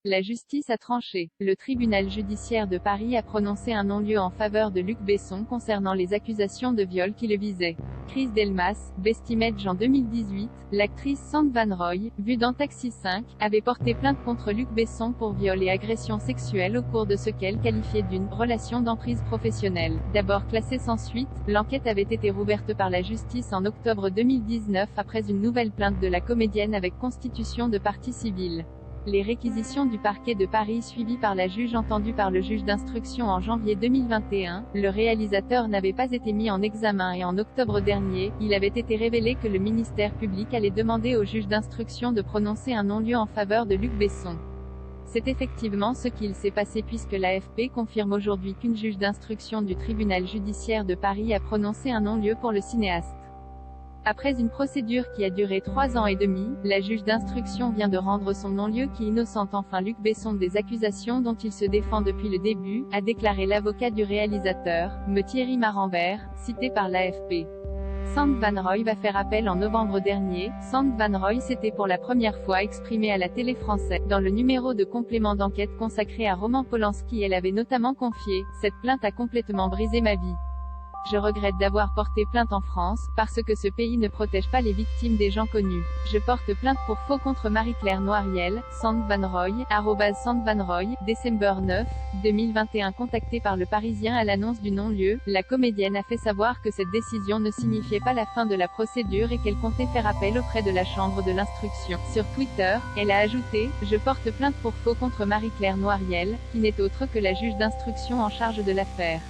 La justice a tranché. Le tribunal judiciaire de Paris a prononcé un non-lieu en faveur de Luc Besson concernant les accusations de viol qui le visaient. Chris Delmas, Best Image en 2018, l'actrice Sand Van Roy, vue dans Taxi 5, avait porté plainte contre Luc Besson pour viol et agression sexuelle au cours de ce qu'elle qualifiait d'une « relation d'emprise professionnelle ». D'abord classée sans suite, l'enquête avait été rouverte par la justice en octobre 2019 après une nouvelle plainte de la comédienne avec constitution de partie civile. Les réquisitions du parquet de Paris suivies par la juge entendue par le juge d'instruction en janvier 2021, le réalisateur n'avait pas été mis en examen et en octobre dernier, il avait été révélé que le ministère public allait demander au juge d'instruction de prononcer un non-lieu en faveur de Luc Besson. C'est effectivement ce qu'il s'est passé puisque l'AFP confirme aujourd'hui qu'une juge d'instruction du tribunal judiciaire de Paris a prononcé un non-lieu pour le cinéaste. Après une procédure qui a duré 3 ans et demi, la juge d'instruction vient de rendre son non-lieu qui innocente enfin Luc Besson des accusations dont il se défend depuis le début, a déclaré l'avocat du réalisateur, me Thierry Marambert, cité par l'AFP. Sand Van Roy va faire appel en novembre dernier. Sand Van Roy s'était pour la première fois exprimée à la télé française. Dans le numéro de complément d'enquête consacré à Roman Polanski, elle avait notamment confié « Cette plainte a complètement brisé ma vie. Je regrette d'avoir porté plainte en France, parce que ce pays ne protège pas les victimes des gens connus. Je porte plainte pour faux contre Marie-Claire Noiriel, Sand Van Roy, @Sand Van Roy, December 9, 2021. Contactée par Le Parisien à l'annonce du non-lieu, la comédienne a fait savoir que cette décision ne signifiait pas la fin de la procédure et qu'elle comptait faire appel auprès de la chambre de l'instruction. Sur Twitter, elle a ajouté « Je porte plainte pour faux contre Marie-Claire Noiriel, qui n'est autre que la juge d'instruction en charge de l'affaire.